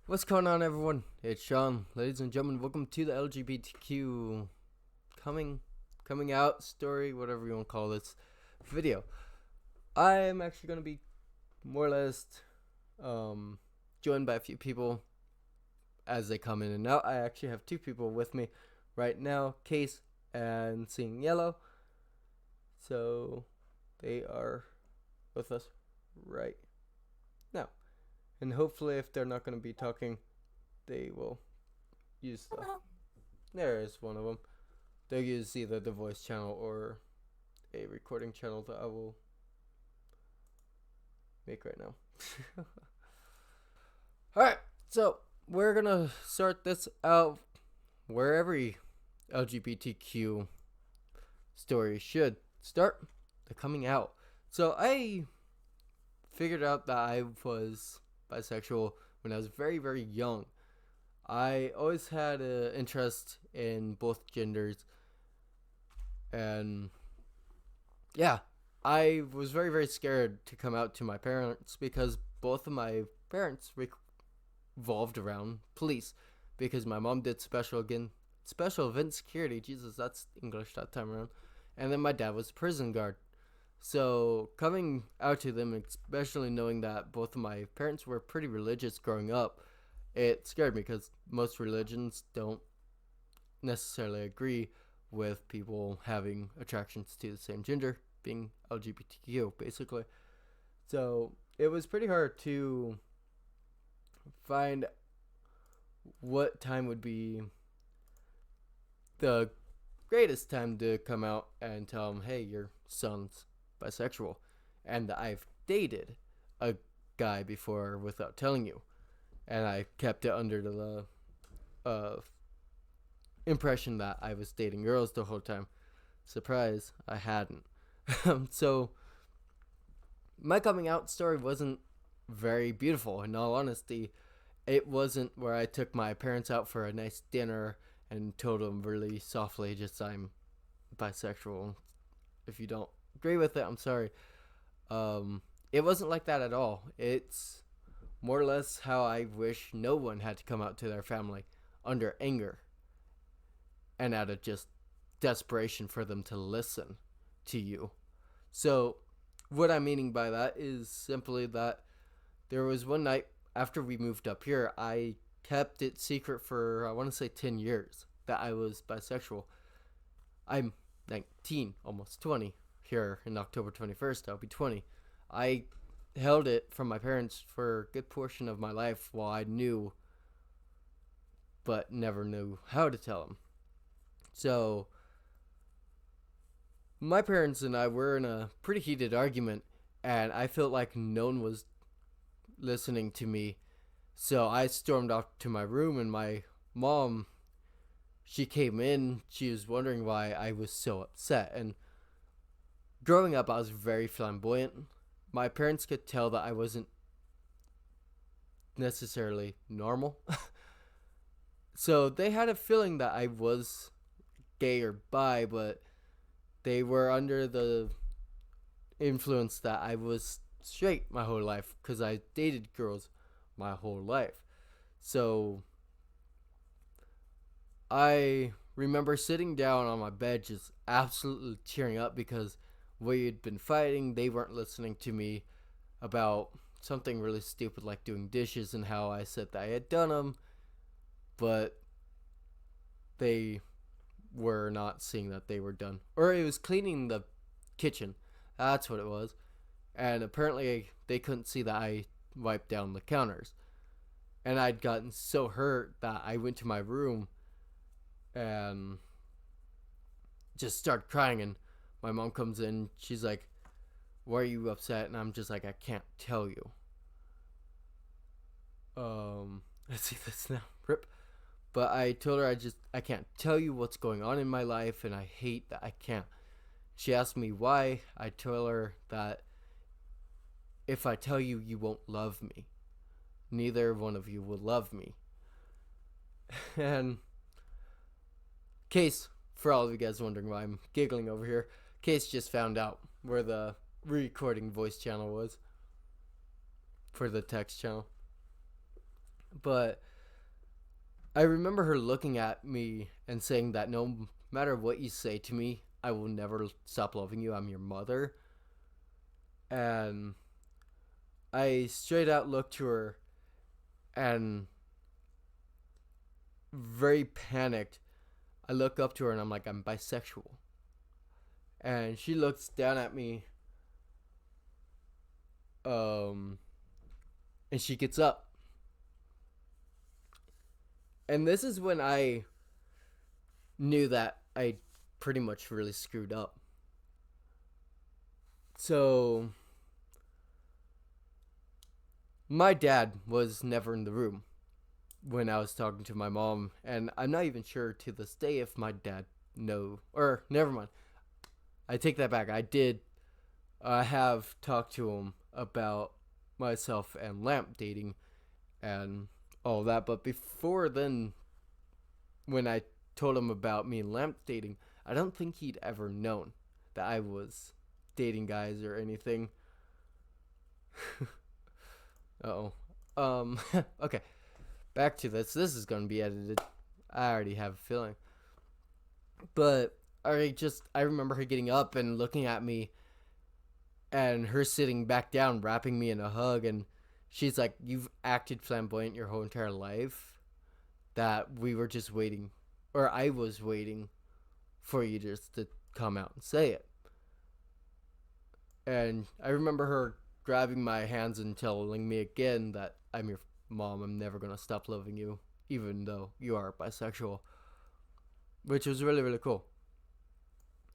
What's going on, everyone? It's Sean. Ladies and gentlemen, welcome to the LGBTQ coming out story, whatever you want to call this video. I am actually going to be more or less joined by a few people as they come in and out. I actually have two people with me right now, Case and Seeing Yellow. So they are with us right now. And hopefully, if they're not going to be talking, they will use the... There is one of them. They'll use either the voice channel or a recording channel that I will make right now. Alright, so we're going to start this out where every LGBTQ story should start, the coming out. So I figured out that I was bisexual when I was very, very young. I always had an interest in both genders, and yeah, I was very, very scared to come out to my parents because both of my parents revolved around police, because my mom did special event security. Jesus, that's English that time around. And then my dad was prison guard. So coming out to them, especially knowing that both of my parents were pretty religious growing up, it scared me because most religions don't necessarily agree with people having attractions to the same gender, being LGBTQ basically. So it was pretty hard to find what time would be the greatest time to come out and tell them, hey, your son's bisexual, and I've dated a guy before without telling you, and I kept it under the impression that I was dating girls the whole time. Surprise, I hadn't. So my coming out story wasn't very beautiful. In all honesty, it wasn't where I took my parents out for a nice dinner and told them really softly, just I'm bisexual. If you don't agree with it, I'm sorry. It wasn't like that at all. It's more or less how I wish no one had to come out to their family, under anger and out of just desperation for them to listen to you. So what I'm meaning by that is simply that there was one night after we moved up here, I kept it secret for, I want to say 10 years that I was bisexual. I'm 19, almost 20 here in October 21st. I'll be 20. I held it from my parents for a good portion of my life while I knew but never knew how to tell them. So my parents and I were in a pretty heated argument, and I felt like no one was listening to me. So I stormed off to my room, and my mom, she came in. She was wondering why I was so upset. And growing up, I was very flamboyant. My parents could tell that I wasn't necessarily normal. So they had a feeling that I was gay or bi, but they were under the influence that I was straight my whole life because I dated girls my whole life. So I remember sitting down on my bed just absolutely tearing up because we had been fighting. They weren't listening to me about something really stupid like doing dishes and how I said that I had done them, but they were not seeing that they were done. Or it was cleaning the kitchen. That's what it was. And apparently they couldn't see that I wiped down the counters. And I'd gotten so hurt that I went to my room and just started crying. And my mom comes in. She's like, why are you upset? And I'm just like, I can't tell you. Let's see this now. Rip. But I told her I can't tell you what's going on in my life, and I hate that I can't. She asked me why. I told her that if I tell you, you won't love me. Neither one of you will love me. And Case, for all of you guys wondering why I'm giggling over here, Case just found out where the recording voice channel was for the text channel. But I remember her looking at me and saying that no matter what you say to me, I will never stop loving you. I'm your mother. And I straight out looked to her and, very panicked, I look up to her and I'm like, I'm bisexual. And she looks down at me, um, and she gets up. And this is when I knew that I pretty much really screwed up. So, my dad was never in the room when I was talking to my mom, and I'm not even sure to this day if my dad know, or never mind. I take that back. I did have talked to him about myself and Lamp dating and all that, but before then, when I told him about me and Lamp dating, I don't think he'd ever known that I was dating guys or anything. Uh-oh. Okay. Back to this. This is going to be edited. I already have a feeling. But I remember her getting up and looking at me and her sitting back down, wrapping me in a hug. And she's like, you've acted flamboyant your whole entire life. That we were just waiting, or I was waiting for you just to come out and say it. And I remember her grabbing my hands and telling me again that I'm your mom, I'm never going to stop loving you, even though you are bisexual. Which was really, really cool.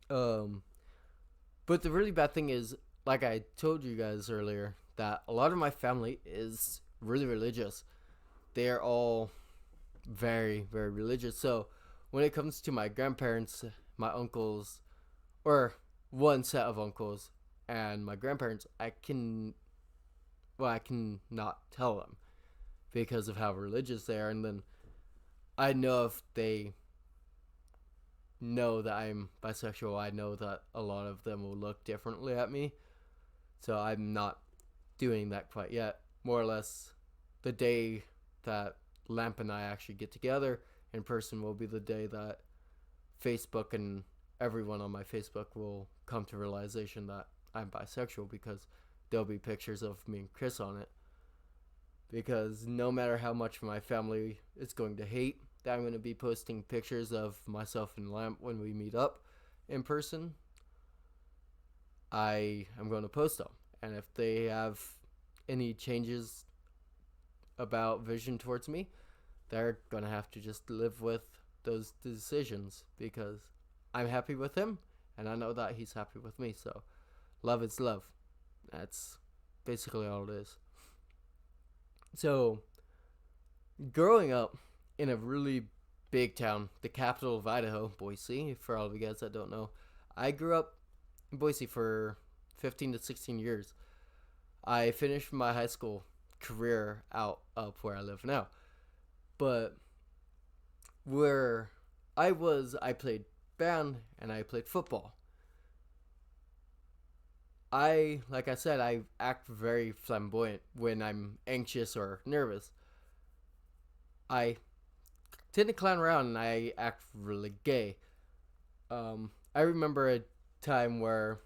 But the really bad thing is, like I told you guys earlier, that a lot of my family is really religious. They are all very, very religious. So when it comes to my grandparents, my uncles, or one set of uncles, and my grandparents, I can not tell them because of how religious they are. And then I know if they know that I'm bisexual, I know that a lot of them will look differently at me. So I'm not doing that quite yet. More or less, the day that Lamp and I actually get together in person will be the day that Facebook and everyone on my Facebook will come to realization that I'm bisexual, because there'll be pictures of me and Chris on it. Because no matter how much my family is going to hate that I'm going to be posting pictures of myself and Lamp when we meet up in person, I am going to post them. And if they have any changes about vision towards me, they're going to have to just live with those decisions, because I'm happy with him and I know that he's happy with me. So love is love. That's basically all it is. So growing up in a really big town, the capital of Idaho, Boise, for all of you guys that don't know, I grew up in Boise for 15 to 16 years. I finished my high school career out up where I live now. But where I played band and I played football. Like I said, I act very flamboyant when I'm anxious or nervous. I tend to clown around and I act really gay. I remember a time where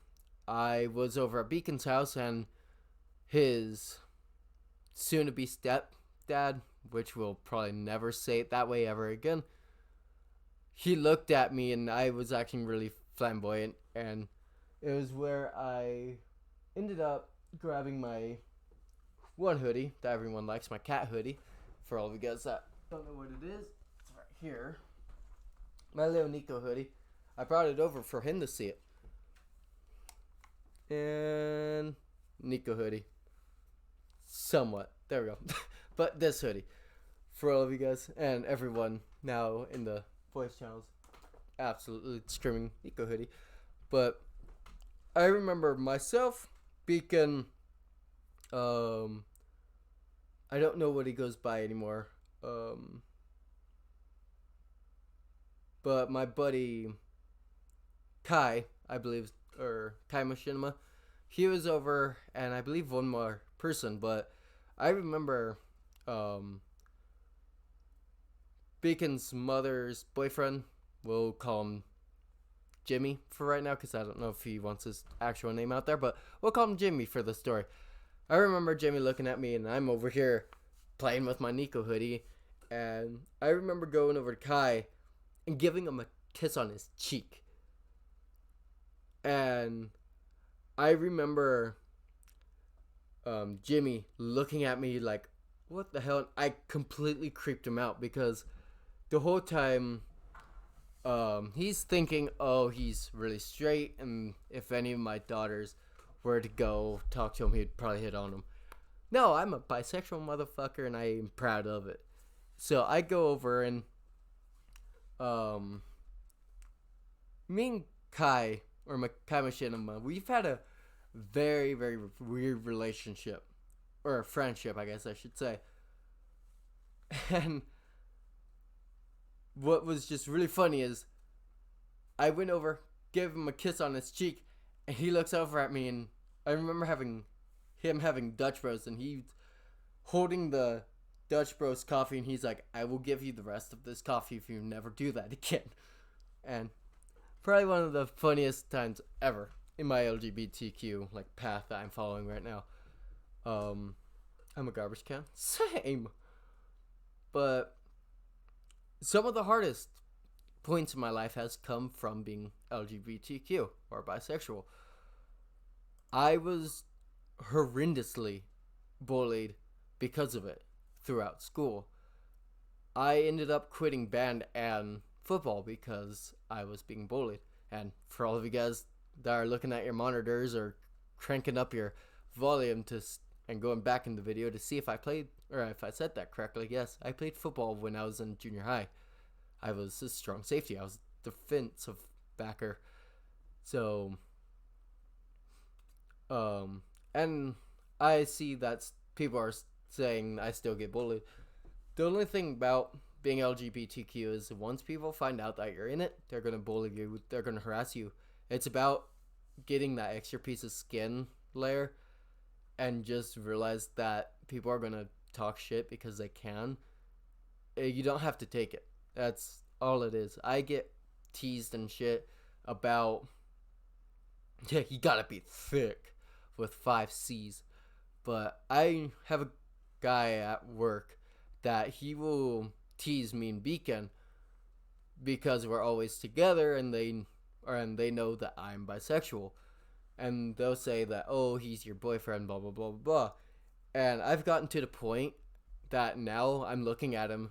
I was over at Beacon's house and his soon-to-be stepdad, which we'll probably never say it that way ever again, he looked at me and I was acting really flamboyant, and it was where I ended up grabbing my one hoodie that everyone likes, my cat hoodie, for all of you guys that don't know what it is. It's right here. My little Nico hoodie. I brought it over for him to see it. And Nico hoodie. Somewhat. There we go. But this hoodie for all of you guys and everyone now in the voice channels, absolutely screaming Nico hoodie. But I remember myself, Beacon, I don't know what he goes by anymore, but my buddy Kai, I believe, or Kai Machinima, he was over, and I believe one more person, but I remember um, Beacon's mother's boyfriend. We'll call him Jimmy for right now because I don't know if he wants his actual name out there, but we'll call him Jimmy for the story. I remember Jimmy looking at me, and I'm over here playing with my Nico hoodie, and I remember going over to Kai and giving him a kiss on his cheek. And I remember Jimmy looking at me like, what the hell? I completely creeped him out because the whole time he's thinking, oh, he's really straight, and if any of my daughters were to go talk to him, he'd probably hit on them. No, I'm a bisexual motherfucker, and I am proud of it. So I go over and um, me and Kai, or Kai Machinima, we've had a very, very weird relationship. Or a friendship, I guess I should say. And what was just really funny is I went over, gave him a kiss on his cheek, and he looks over at me, and I remember having Dutch Bros, and he's holding the Dutch Bros coffee, and he's like, I will give you the rest of this coffee if you never do that again. And probably one of the funniest times ever in my LGBTQ path that I'm following right now. I'm a garbage can. Same. But some of the hardest points in my life has come from being LGBTQ or bisexual. I was horrendously bullied because of it throughout school. I ended up quitting band and football because I was being bullied. And for all of you guys that are looking at your monitors or cranking up your volume and going back in the video to see if I played, or if I said that correctly, yes, I played football when I was in junior high. I was a strong safety. I was a defensive backer. So, and I see that people are saying I still get bullied. The only thing about being LGBTQ is once people find out that you're in it, they're going to bully you, they're going to harass you. It's about getting that extra piece of skin layer and just realize that people are going to talk shit because they can. You don't have to take it. That's all it is. I get teased and shit about, yeah, you gotta be thick with 5 C's. But I have a guy at work that he will tease me and Beacon because we're always together, and they know that I'm bisexual. And they'll say that, oh, he's your boyfriend, blah, blah, blah, blah, blah. And I've gotten to the point that now I'm looking at him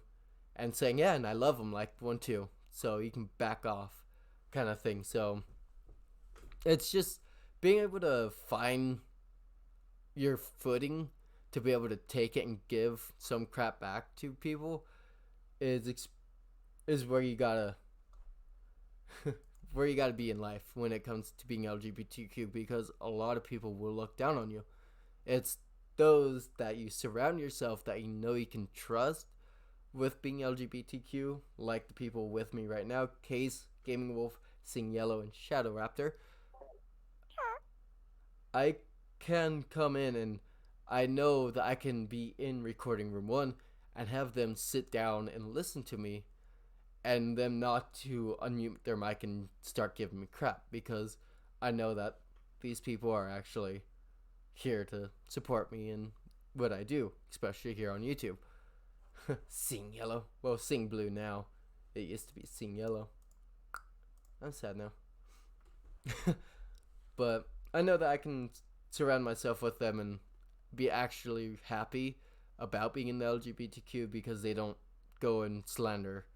and saying, yeah, and I love him, like, 1, 2. So you can back off kind of thing. So it's just being able to find your footing to be able to take it and give some crap back to people is where you gotta where you gotta be in life when it comes to being LGBTQ, because a lot of people will look down on you. It's those that you surround yourself that you know you can trust with being LGBTQ, like the people with me right now, Case, Gaming Wolf, Sing Yellow, and Shadow Raptor. I can come in and I know that I can be in recording room 1 and have them sit down and listen to me, and them not to unmute their mic and start giving me crap, because I know that these people are actually here to support me in what I do, especially here on YouTube. Sing Yellow. Well, Sing Blue now. It used to be Sing Yellow. I'm sad now. But I know that I can surround myself with them and be actually happy about being in the LGBTQ, because they don't go and slander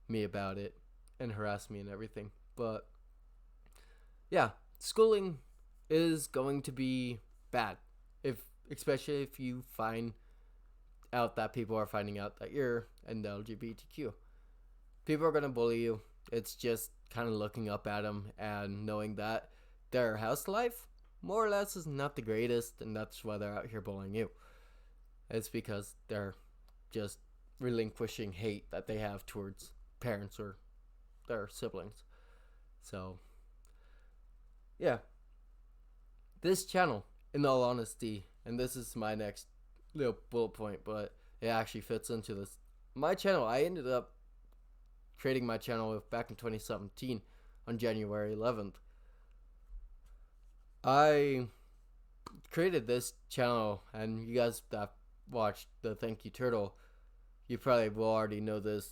me about it and harass me and everything. But yeah, schooling is going to be bad, especially if you find out that people are finding out that you're in the LGBTQ. People are going to bully you. It's just kind of looking up at them and knowing that their house life more or less is not the greatest, and that's why they're out here bullying you. It's because they're just relinquishing hate that they have towards parents or their siblings. So yeah, this channel, in all honesty, and this is my next little bullet point, but it actually fits into this. My channel, I ended up creating my channel back in 2017 on January 11th. I created this channel, and you guys that watched the Thank You Turtle, you probably will already know this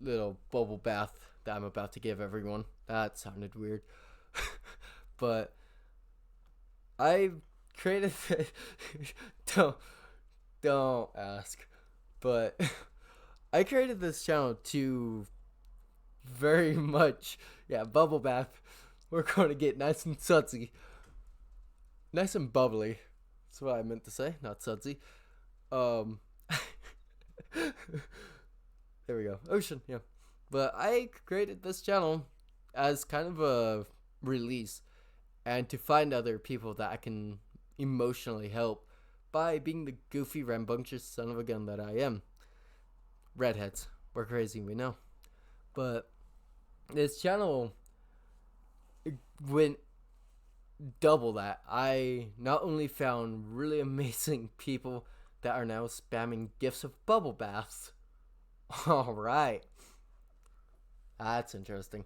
little bubble bath that I'm about to give everyone. That sounded weird. But I created don't don't ask. But I created this channel to very much, yeah, bubble bath. We're going to get nice and sudsy. Nice and bubbly. That's what I meant to say, not sudsy. Um there we go. Ocean, yeah. But I created this channel as kind of a release and to find other people that I can emotionally help by being the goofy, rambunctious son of a gun that I am. Redheads, we're crazy, we know. But this channel went double that. I not only found really amazing people that are now spamming gifs of bubble baths. All right, that's interesting.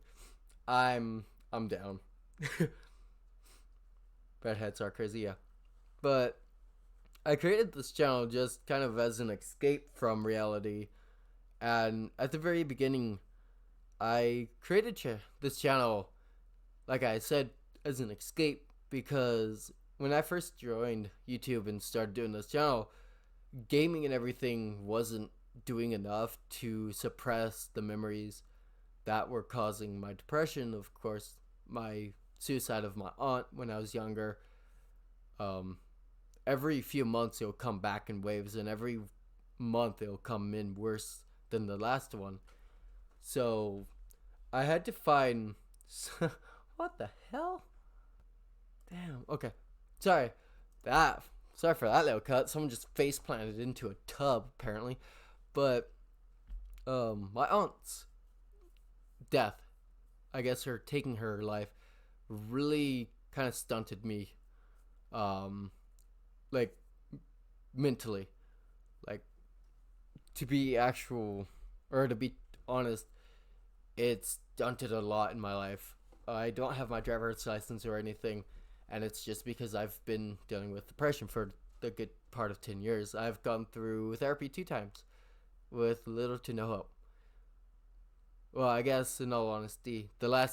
I'm down. Redheads are crazy, yeah. But I created this channel just kind of as an escape from reality. And at the very beginning, I created this channel, like I said, as an escape because when I first joined YouTube and started doing this channel, gaming and everything wasn't doing enough to suppress the memories that were causing my depression. Of course, my suicide of my aunt when I was younger. Every few months it'll come back in waves, and every month it'll come in worse than the last one. So I had to find what the hell? Damn. Okay. Sorry. Sorry for that little cut. Someone just face planted into a tub apparently. But my aunt's death, I guess her taking her life, really kind of stunted me, like mentally, like to be honest, it stunted a lot in my life. I don't have my driver's license or anything, and it's just because I've been dealing with depression for the good part of 10 years. I've gone through therapy 2 times with little to no help. Well, I guess in all honesty, the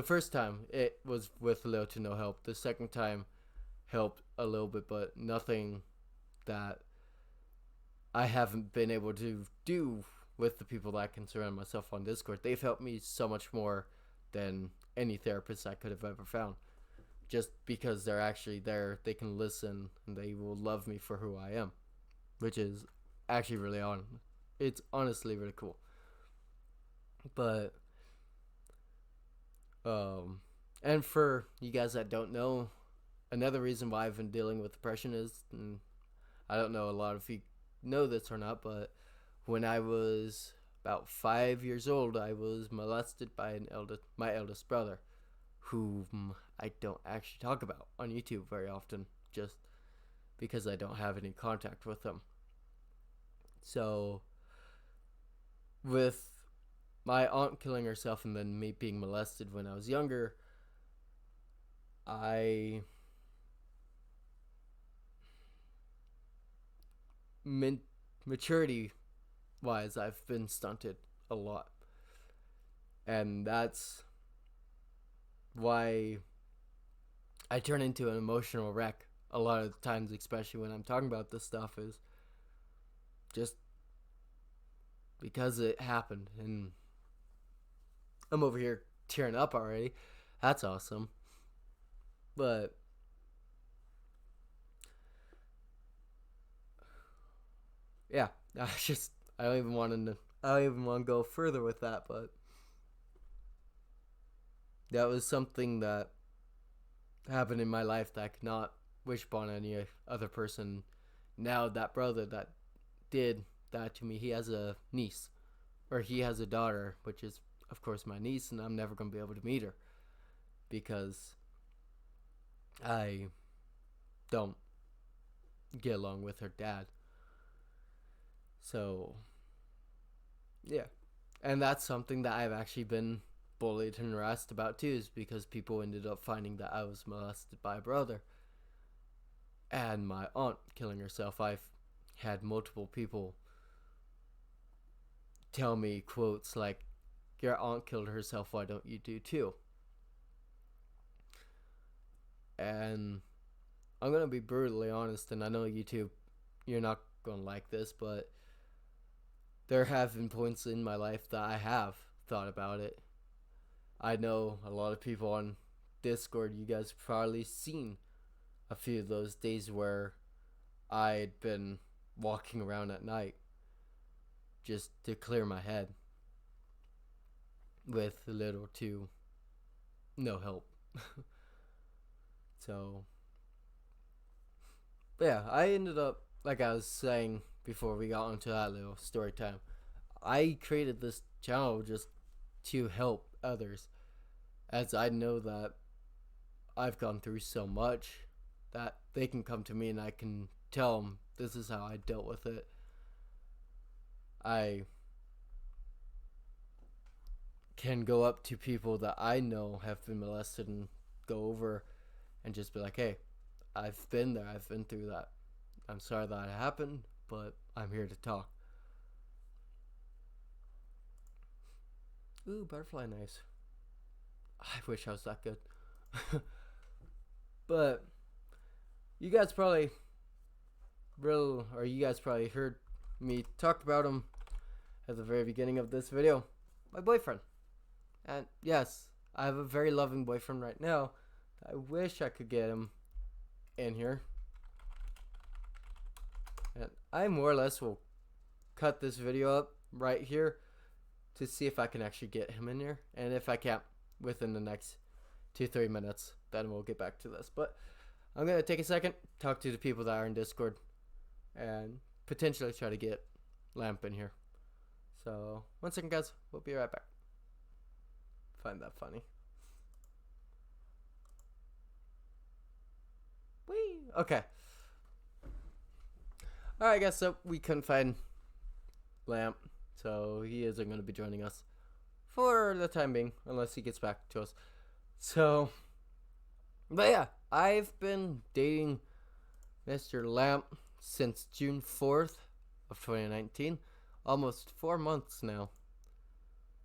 first time it was with little to no help. The second time helped a little bit, but nothing that I haven't been able to do with the people that I can surround myself on Discord. They've helped me so much more than any therapist I could have ever found. Just because they're actually there, they can listen, and they will love me for who I am, which is actually really it's honestly really cool. But and for you guys that don't know, another reason why I've been dealing with depression is, and I don't know a lot of you know this or not, but when I was about 5 years old, I was molested by my eldest brother, whom I don't actually talk about on YouTube very often, just because I don't have any contact with him. So, with my aunt killing herself and then me being molested when I was younger, maturity wise, I've been stunted a lot. And that's why I turn into an emotional wreck a lot of times, especially when I'm talking about this stuff, is just because it happened. And I'm over here tearing up already. That's awesome. But yeah, I don't even want to go further with that, but that was something that happened in my life that I could not wish upon any other person. Now that brother that did that to me, he has a niece, or he has a daughter, which is of course my niece, and I'm never going to be able to meet her because I don't get along with her dad. So, yeah. And that's something that I've actually been bullied and harassed about too, is because people ended up finding that I was molested by a brother. And my aunt killing herself. I've had multiple people tell me quotes like, "Your aunt killed herself, why don't you do too?" And I'm gonna be brutally honest, and I know YouTube, you're not gonna like this, but there have been points in my life that I have thought about it. I know a lot of people on Discord, you guys probably seen a few of those days where I'd been walking around at night just to clear my head with little to no help. So, yeah, I ended up, like I was saying before we got onto that little story time, I created this channel just to help others, as I know that I've gone through so much that they can come to me and I can tell them this is how I dealt with it. I can go up to people that I know have been molested and go over and just be like, hey, I've been there, I've been through that. I'm sorry that it happened, but I'm here to talk. Ooh, butterfly knives. I wish I was that good. But you guys probably heard me talk about him at the very beginning of this video. My boyfriend. And yes, I have a very loving boyfriend right now. I wish I could get him in here. And I more or less will cut this video up right here to see if I can actually get him in here. And if I can't within the next 2-3 minutes, then we'll get back to this. But I'm going to take a second, talk to the people that are in Discord, and potentially try to get Lamp in here. So, 1 second, guys. We'll be right back. Find that funny. Whee! Okay. Alright, guys. So, we couldn't find Lamp. So, he isn't going to be joining us for the time being, unless he gets back to us. So, but yeah, I've been dating Mr. Lamp since June 4th of 2019. Almost 4 months now.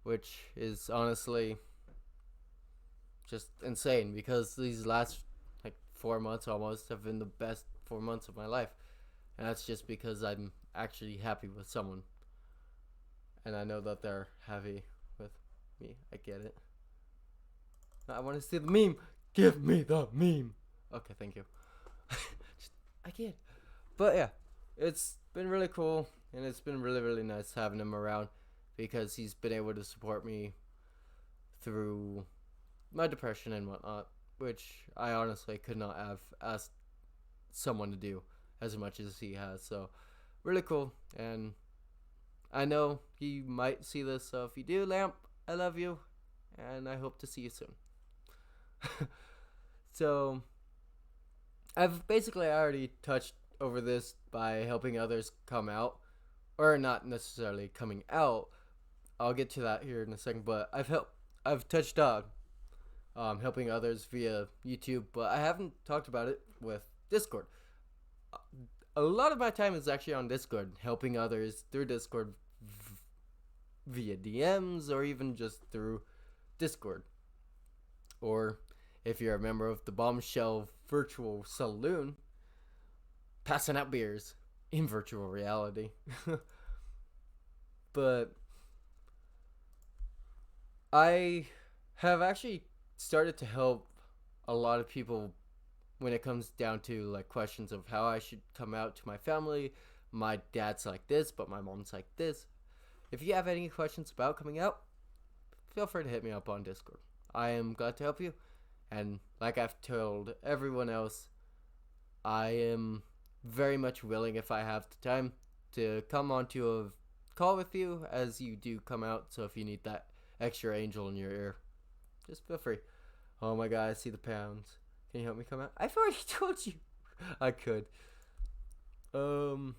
Which is honestly just insane, because these last like 4 months almost have been the best 4 months of my life. And that's just because I'm actually happy with someone. And I know that they're happy with me. I get it. I want to see the meme. Give me the meme. Okay, thank you. I get it. But yeah, it's been really cool, and it's been really, really nice having him around, because he's been able to support me through my depression and whatnot, which I honestly could not have asked someone to do as much as he has. So really cool. And I know he might see this, so if you do, Lamp, I love you, and I hope to see you soon. So I've basically already touched over this by helping others come out, or not necessarily coming out. I'll get to that here in a second, but I've touched on helping others via YouTube, but I haven't talked about it with Discord. A lot of my time is actually on Discord, helping others through Discord via DMs, or even just through Discord. Or if you're a member of the Bombshell Virtual Saloon, passing out beers in virtual reality. But I have actually started to help a lot of people when it comes down to like questions of how I should come out to my family. My dad's like this, but my mom's like this. If you have any questions about coming out, feel free to hit me up on Discord. I am glad to help you. And like I've told everyone else, I am very much willing, if I have the time, to come onto a call with you as you do come out. So if you need that extra angel in your ear, just feel free. Oh my god, I see the pounds. Can you help me come out? I've already told you. I could. Um,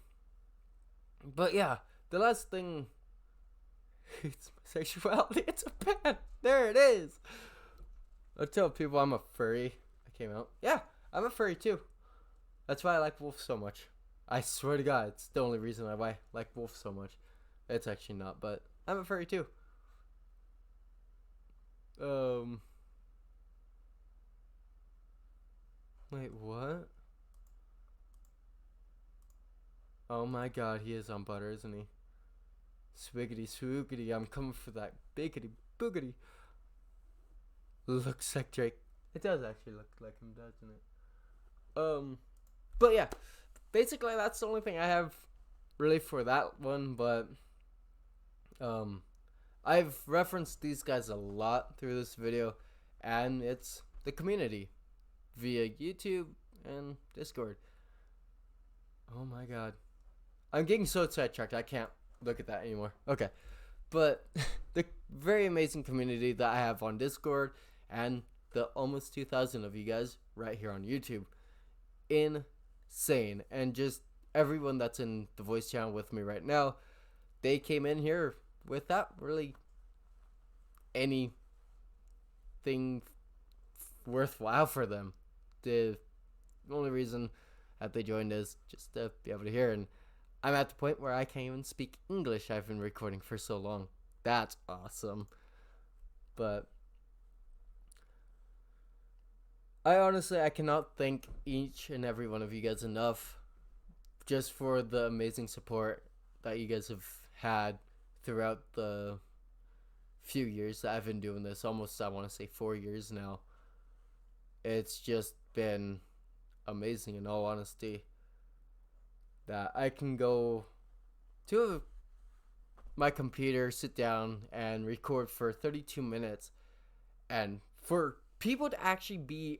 but yeah, the last thing. It's my sexuality. It's a band. There it is. I tell people I'm a furry. I came out. Yeah, I'm a furry too. That's why I like wolves so much. I swear to God, it's the only reason why I like wolves so much. It's actually not, but I'm a furry too. Um. Wait, what? Oh my God, he is on butter, isn't he? Swiggity swoogity, I'm coming for that biggity boogity. Looks like Drake. It does actually look like him, doesn't it? But yeah, basically that's the only thing I have really for that one. But um, I've referenced these guys a lot through this video, and it's the community via YouTube and Discord. Oh my God, I'm getting so sidetracked. I can't look at that anymore. Okay, but the very amazing community that I have on Discord and the almost 2,000 of you guys right here on YouTube. Insane. And just everyone that's in the voice channel with me right now, they came in here without really anything worthwhile for them. The only reason that they joined is just to be able to hear. And I'm at the point where I can't even speak English. I've been recording for so long. That's awesome. But I cannot thank each and every one of you guys enough just for the amazing support that you guys have had throughout the few years that I've been doing this. Almost, I want to say 4 years now. It's just been amazing, in all honesty, that I can go to my computer, sit down, and record for 32 minutes. And for people to actually be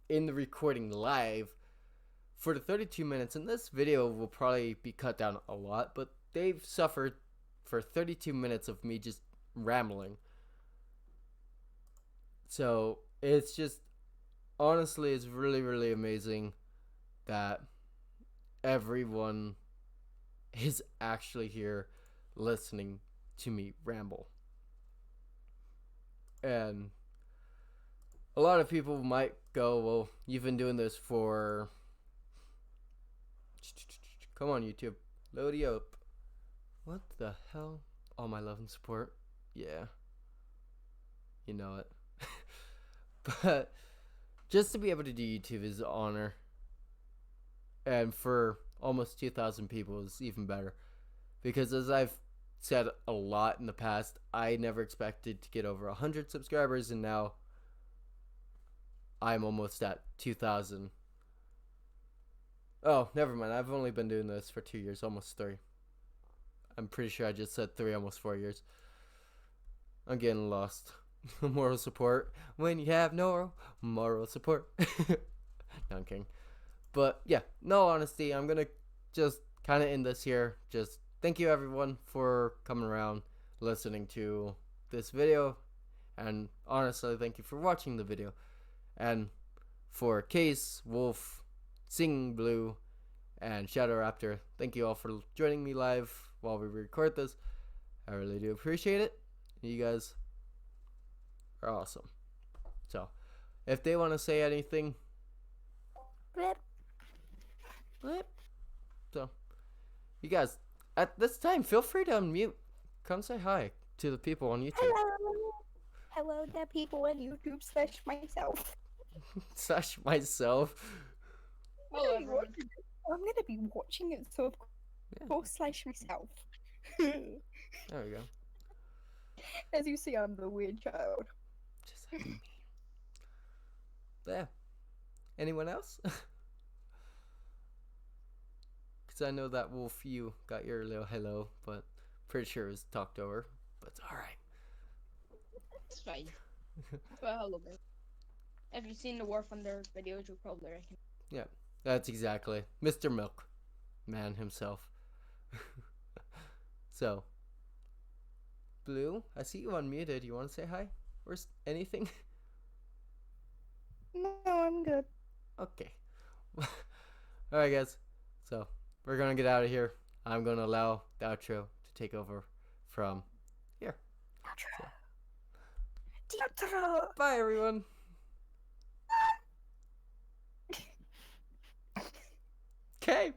in the recording live for the 32 minutes, and this video will probably be cut down a lot, but they've suffered for 32 minutes of me just rambling. So it's just, honestly, it's really, really amazing that everyone is actually here listening to me ramble. And a lot of people might go, well, you've been doing this for... Come on, YouTube. Load you up. What the hell? All my love and support. Yeah. You know it. But just to be able to do YouTube is an honor. And for almost 2,000 people is even better. Because as I've said a lot in the past, I never expected to get over 100 subscribers, and now I'm almost at 2,000. Oh, never mind. I've only been doing this for 2 years, almost 3. I'm pretty sure I just said 3, almost 4 years. I'm getting lost. Moral support when you have no moral support. No, I'm kidding. But yeah, no honesty, I'm gonna just kind of end this here. Just thank you everyone for coming around, listening to this video, and honestly, thank you for watching the video. And for Case, Wolf, Sing Blue, and Shadow Raptor, thank you all for joining me live while we record this. I really do appreciate it. You guys are awesome. So, if they want to say anything, blip, blip. So, you guys, at this time, feel free to unmute. Come say hi to the people on YouTube. Hello. Hello, the people on YouTube slash myself. Slash myself. Hello, everyone. I'm gonna be watching it, so of course slash myself. There we go. As you see, I'm the weird child. Just like me. Yeah. Anyone else? Because I know that Wolf, you got your little hello, but pretty sure it was talked over. But it's alright. It's fine. Well, hello, man. If you've seen the War Thunder videos, you'll probably recognize. Yeah, that's exactly Mr. Milk Man himself. So, Blue, I see you unmuted. You want to say hi or anything? No, I'm good. Okay. Alright, guys. So, we're gonna get out of here. I'm gonna allow the outro to take over from here. Outro. Bye, everyone. Okay.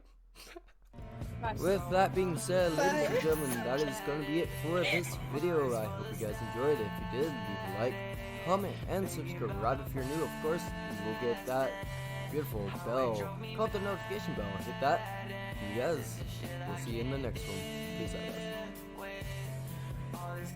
Nice. With that being said, ladies and gentlemen, that is going to be it for this video. I hope you guys enjoyed it. If you did, leave a like, comment, and subscribe if you're new. Of course, you will get that beautiful bell called the notification bell. Hit that. You guys, we'll see you in the next one. Peace out, guys.